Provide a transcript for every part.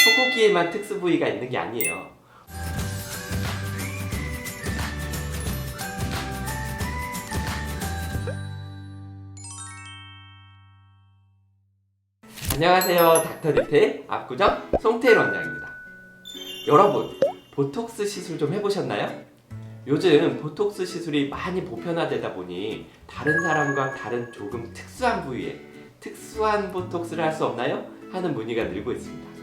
소고기에만 특수 부위가 있는 게 아니에요. 안녕하세요. 닥터디테일 압구정 송태일 원장입니다. 여러분, 보톡스 시술 좀 해보셨나요? 요즘 보톡스 시술이 많이 보편화되다 보니 다른 사람과 다른 조금 특수한 부위에 특수한 보톡스를 할 수 없나요? 하는 문의가 늘고 있습니다.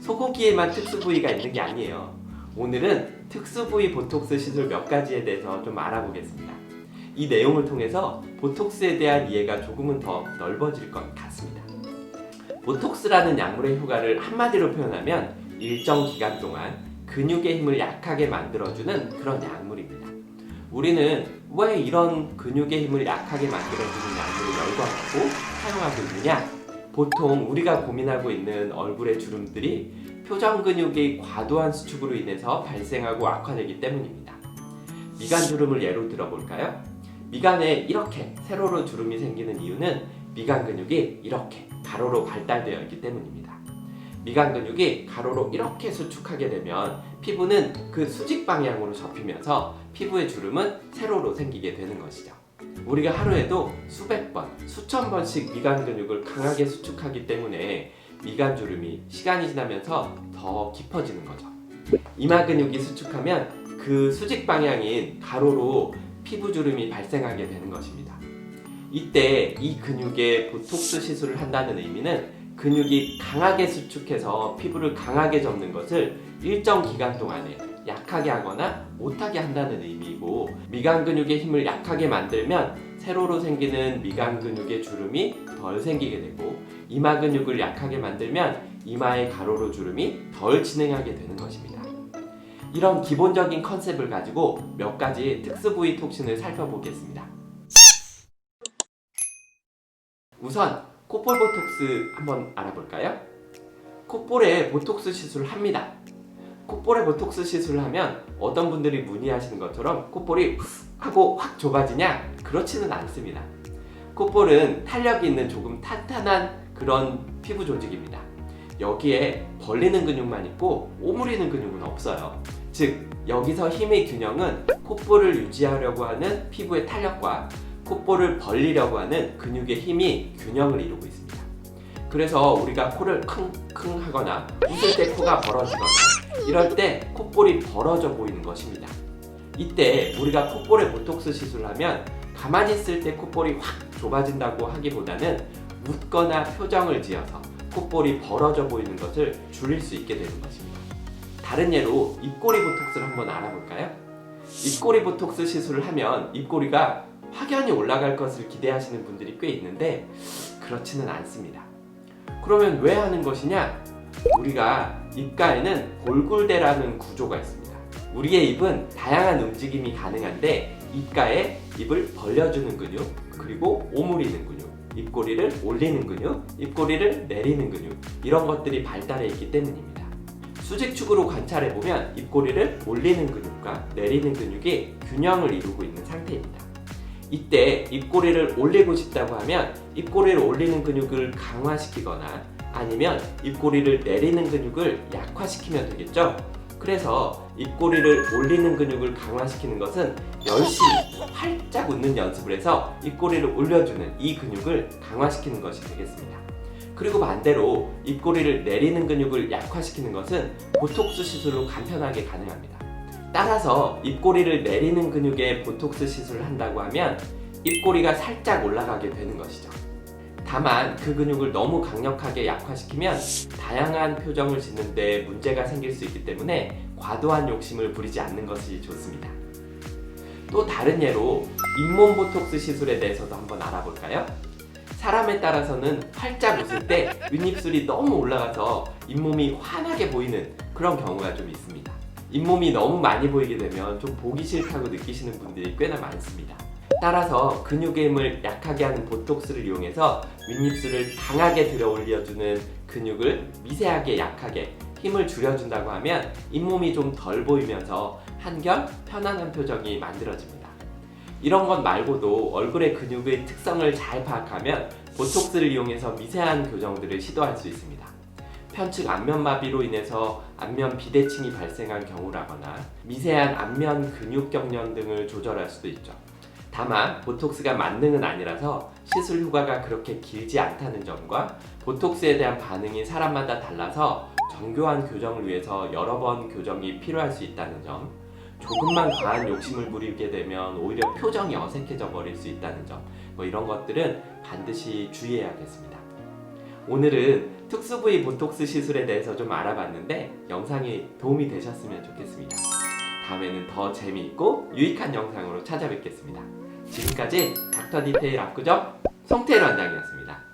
소고기에만 특수 부위가 있는 게 아니에요. 오늘은 특수 부위 보톡스 시술 몇 가지에 대해서 좀 알아보겠습니다. 이 내용을 통해서 보톡스에 대한 이해가 조금은 더 넓어질 것 같습니다. 보톡스라는 약물의 효과를 한마디로 표현하면 일정 기간 동안 근육의 힘을 약하게 만들어주는 그런 약물입니다. 우리는 왜 이런 근육의 힘을 약하게 만들어주는 약물을 열광하고 사용하고 있느냐? 보통 우리가 고민하고 있는 얼굴의 주름들이 표정 근육의 과도한 수축으로 인해서 발생하고 악화되기 때문입니다. 미간 주름을 예로 들어볼까요? 미간에 이렇게 세로로 주름이 생기는 이유는 미간 근육이 이렇게 가로로 발달되어 있기 때문입니다. 미간 근육이 가로로 이렇게 수축하게 되면 피부는 그 수직 방향으로 접히면서 피부의 주름은 세로로 생기게 되는 것이죠. 우리가 하루에도 수백 번, 수천 번씩 미간 근육을 강하게 수축하기 때문에 미간 주름이 시간이 지나면서 더 깊어지는 거죠. 이마 근육이 수축하면 그 수직 방향인 가로로 피부 주름이 발생하게 되는 것입니다. 이때 이 근육에 보톡스 시술을 한다는 의미는 근육이 강하게 수축해서 피부를 강하게 접는 것을 일정 기간 동안에 약하게 하거나 못하게 한다는 의미이고, 미간 근육의 힘을 약하게 만들면 세로로 생기는 미간 근육의 주름이 덜 생기게 되고, 이마 근육을 약하게 만들면 이마의 가로로 주름이 덜 진행하게 되는 것입니다. 이런 기본적인 컨셉을 가지고 몇 가지 특수 부위 톡신을 살펴보겠습니다. 우선 콧볼 보톡스 한번 알아볼까요? 콧볼에 보톡스 시술을 합니다. 콧볼에 보톡스 시술을 하면 어떤 분들이 문의하시는 것처럼 콧볼이 하고 확 좁아지냐? 그렇지는 않습니다. 콧볼은 탄력이 있는 조금 탄탄한 그런 피부 조직입니다. 여기에 벌리는 근육만 있고 오므리는 근육은 없어요. 즉, 여기서 힘의 균형은 콧볼을 유지하려고 하는 피부의 탄력과 콧볼을 벌리려고 하는 근육의 힘이 균형을 이루고 있습니다. 그래서 우리가 코를 킁킁 하거나 웃을 때 코가 벌어지거나 이럴 때 콧볼이 벌어져 보이는 것입니다. 이때 우리가 콧볼에 보톡스 시술을 하면 가만히 있을 때 콧볼이 확 좁아진다고 하기보다는 웃거나 표정을 지어서 콧볼이 벌어져 보이는 것을 줄일 수 있게 되는 것입니다. 다른 예로 입꼬리 보톡스를 한번 알아볼까요? 입꼬리 보톡스 시술을 하면 입꼬리가 확연히 올라갈 것을 기대하시는 분들이 꽤 있는데 그렇지는 않습니다. 그러면 왜 하는 것이냐? 우리가 입가에는 볼굴대라는 구조가 있습니다. 우리의 입은 다양한 움직임이 가능한데 입가에 입을 벌려주는 근육, 그리고 오므리는 근육, 입꼬리를 올리는 근육, 입꼬리를 내리는 근육, 이런 것들이 발달해 있기 때문입니다. 수직축으로 관찰해보면 입꼬리를 올리는 근육과 내리는 근육이 균형을 이루고 있는 상태입니다. 이때 입꼬리를 올리고 싶다고 하면 입꼬리를 올리는 근육을 강화시키거나 아니면 입꼬리를 내리는 근육을 약화시키면 되겠죠? 그래서 입꼬리를 올리는 근육을 강화시키는 것은 열심히 활짝 웃는 연습을 해서 입꼬리를 올려주는 이 근육을 강화시키는 것이 되겠습니다. 그리고 반대로 입꼬리를 내리는 근육을 약화시키는 것은 보톡스 시술로 간편하게 가능합니다. 따라서 입꼬리를 내리는 근육에 보톡스 시술을 한다고 하면 입꼬리가 살짝 올라가게 되는 것이죠. 다만 그 근육을 너무 강력하게 약화시키면 다양한 표정을 짓는 데 문제가 생길 수 있기 때문에 과도한 욕심을 부리지 않는 것이 좋습니다. 또 다른 예로 잇몸 보톡스 시술에 대해서도 한번 알아볼까요? 사람에 따라서는 활짝 웃을 때 윗입술이 너무 올라가서 잇몸이 환하게 보이는 그런 경우가 좀 있습니다. 잇몸이 너무 많이 보이게 되면 좀 보기 싫다고 느끼시는 분들이 꽤나 많습니다. 따라서 근육의 힘을 약하게 하는 보톡스를 이용해서 윗입술을 강하게 들어 올려주는 근육을 미세하게 약하게 힘을 줄여준다고 하면 잇몸이 좀 덜 보이면서 한결 편안한 표정이 만들어집니다. 이런 것 말고도 얼굴의 근육의 특성을 잘 파악하면 보톡스를 이용해서 미세한 교정들을 시도할 수 있습니다. 편측 안면마비로 인해서 안면 비대칭이 발생한 경우라거나 미세한 안면 근육 경련 등을 조절할 수도 있죠. 다만 보톡스가 만능은 아니라서 시술 효과가 그렇게 길지 않다는 점과 보톡스에 대한 반응이 사람마다 달라서 정교한 교정을 위해서 여러 번 교정이 필요할 수 있다는 점, 조금만 과한 욕심을 부리게 되면 오히려 표정이 어색해져 버릴 수 있다는 점, 이런 것들은 반드시 주의해야겠습니다. 오늘은 특수 부위 보톡스 시술에 대해서 좀 알아봤는데 영상이 도움이 되셨으면 좋겠습니다. 다음에는 더 재미있고 유익한 영상으로 찾아뵙겠습니다. 지금까지 닥터 디테일 압구정 송태일 원장이었습니다.